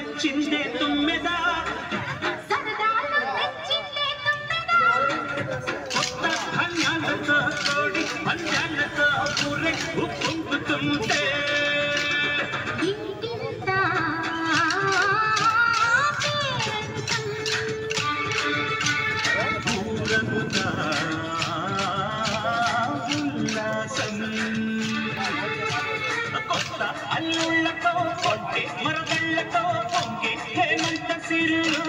వచ్చిందే తుమ్మెదా కొత్త ధాన్యాలతో కోడి పంజాలతో ఊరే ఉప్పొంగుతుంటే కొత్త అల్లుళ్ళతో కొట్టే మరదళ్ళతో పొంగే హేమంత సిరులు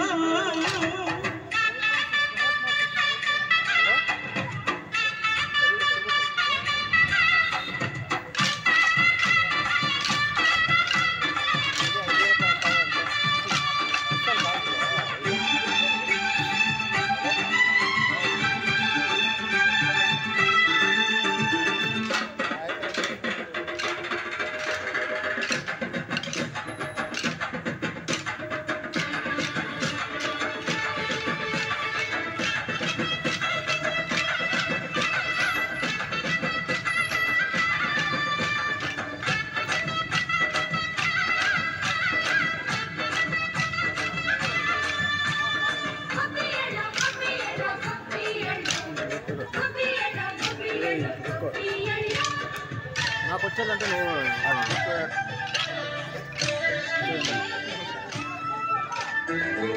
నాకు వచ్చేదంటే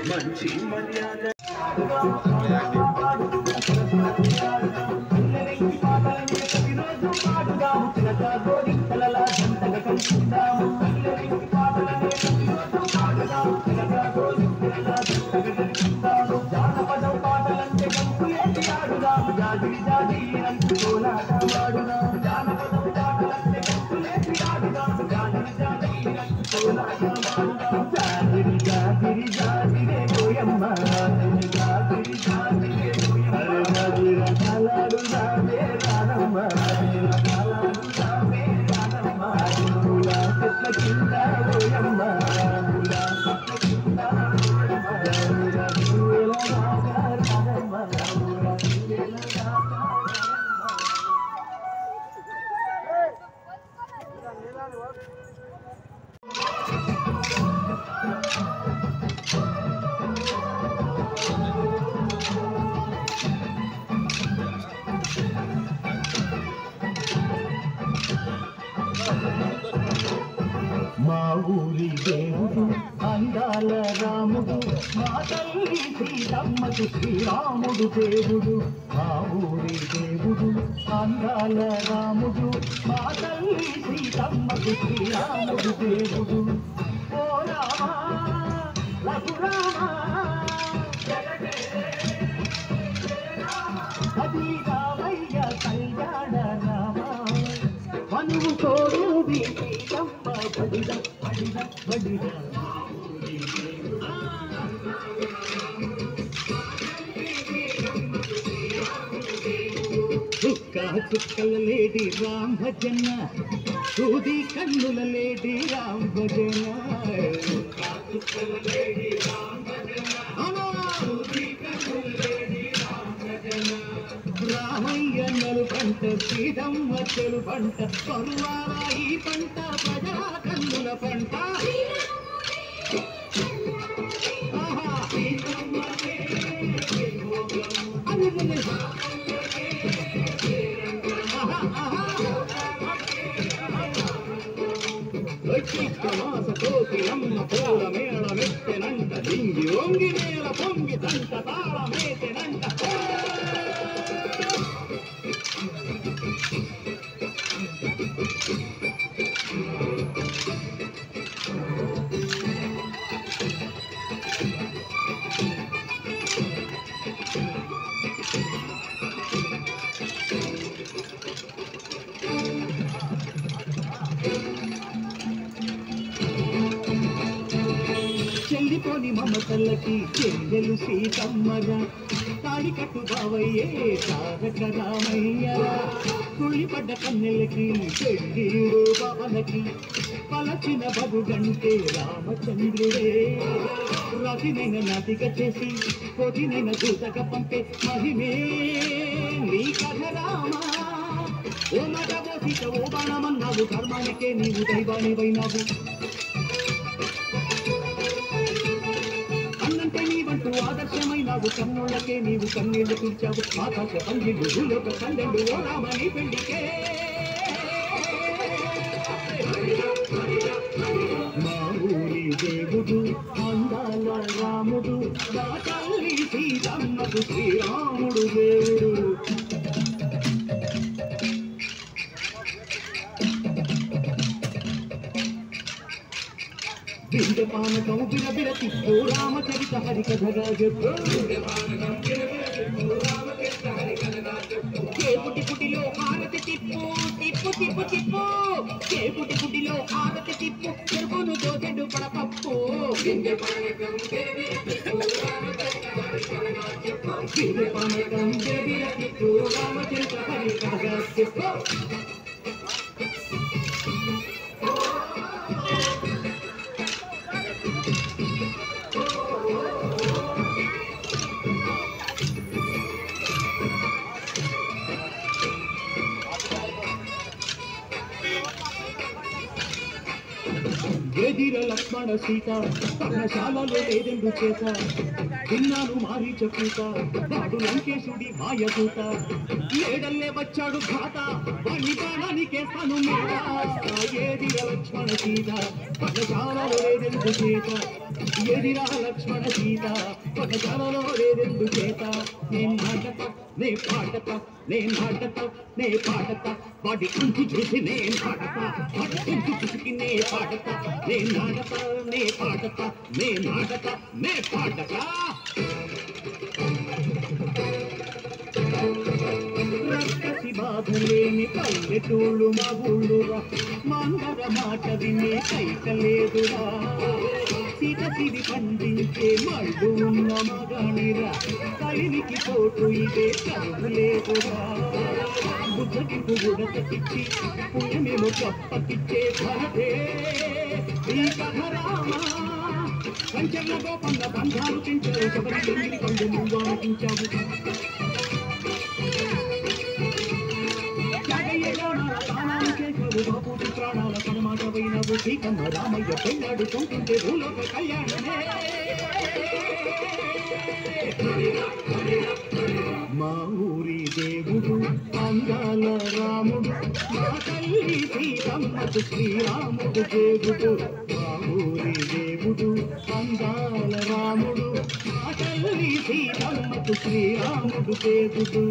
మంచి మర్యాద జానపదం పాటలంటే జాజిరి జాజిరి అంటూ కోలాటమాడునా జానపదం పాటలంటే జాజిరి జాజిరి అంటూ కోలాటమాడునా జాజిరి జాజిరి జాజిరే పోయమ్మ జాజిరి జాజిరే అరే జాజిర కాలాడు రావే రానమ్మ కాలాడు రావే రానమ్మ ములా చెట్ల కింద పోయమ్మ ములా చెట్ల కింద జాజిర పూల రాగా రానమ్మ మా ఊరి దేవుడు అందాల రాముడు మా తల్లి సీతమ్మకు శ్రీరాముడు దేవుడు మా ఊరి దేవుడు అందాల రాముడు మా తల్లి సీతమ్మకు శ్రీరాముడు దేవుడు ఓ రామా రఘురామా అది రామయ్య కళ్యాణ రామా మనువు కోరుది సీతమ్మ బడిద బడిద బడిద చుక్కల లేడి రామ్ భజన సూది కన్నుల లేడి రామ్ భజన చుక్కల లేడి రామ్ భజన సూది కన్నుల లేడి రామ్ భజన రామయ్య నలు పంట సీతమ్మ చెలు పంట పరువాల ఈ పంట ప్రజా కన్నుల పంట మాస కోతి అమ్మ పూల మేళ మెత్తెనంట దింగి ఒంగి నేల పొంగి తంట తాళ మేతెనంట చెల్లిపోని మమతల్లకి చెల్లెలు సీతమ్మరా తాడి కట్టు బావయ్యే తారక రామయ్యరా తుళ్ళిపడ్డ కన్నెలకి పెళ్ళిడు బావలకి పలచిన బబుగంటే రామచంద్రుడే రతినైన నదిక చేసి కొదినైన దూతక పంపే మహిమే నీ కథ రామా ఓ మగ ఓసిక ఓ బాణమన్నావు ధర్మానికే నీవు దైవానివైనావు చుట్టూ ఆదర్శమైనావు కన్నుళ్ళకే నీవు కన్నీళ్లు తుడిచావు ఆకాశ పందిళ్ళు భూలోక పందెండు ఓ రామని పెళ్లికే మా ఊరి దేవుడు అందాల రాముడు మా తల్లి సీతమ్మకు శ్రీరాముడు దేవుడు విందపానకం బిరబిర తిప్పు రామచరిత హరికథగా చెప్పు కేపుటి పుటిలో హారతి తిప్పు తిప్పు తిప్పు తిప్పు కేపుటి పుటిలో హారతి తిప్పు చెరుకును దోసెడు పడపప్పు విందపానకం బిరబిర తిప్పు రామచరిత హరికథగా చెప్పు ఎదిర లక్ష్మణ సీత పర్ణశాలలో లేదెందు చేత విన్నాను మారీచ పూత వాడు లంకేశుడి మాయదూత ఏడల్లే వచ్చాడు ఘాత వాణి బాణానికేస్తాను మేడ ఎదిర లక్ష్మణ సీత పర్ణశాలలో లేదెందు చేత ఎదిర లక్ష్మణ సీత పర్ణశాలలో లేదెందు చేత నేను నాటత నే పాటత నేను నాటత నే పాటత వాడి కుంచి చూసి నేను పాడత వాడి కుంచి చూసి నే పాడత నే నాటత నే పాడత నే నాటత నే పాడత రక్తసి బాధలేని పల్లెటూళ్ళు మా ఊళ్ళురా మందర మాట వినే కైకలేదురా సిరి పండించే మళ్ళు ఉన్న మగాణిరా కలినికి తోటు ఇదే కరువు లేదురా బుద్ధకి పువ్వుడతకిచ్చి పుణ్యమేమో చప్పకిచ్చే భరతే ఈ కథ రామా పంచర్ల గోపంగ బంధాలు పెంచారు శబరి ఎన్ని కళ్ళు నువ్వు ఆలకించావు బాపూటి ప్రాణాల కనమాట పోయినవు సీతమ్మ రామయ్య పెళ్ళాడు కొంటుంటే భూలోక కళ్యాణమే మా ఊరి దేవుడు అందాల రాముడు మా తల్లి సీతమ్మకు శ్రీరాముడు దేవుడు మా ఊరి దేవుడు అందాల రాముడు మా తల్లి సీతమ్మకు శ్రీరాముడు దేవుడు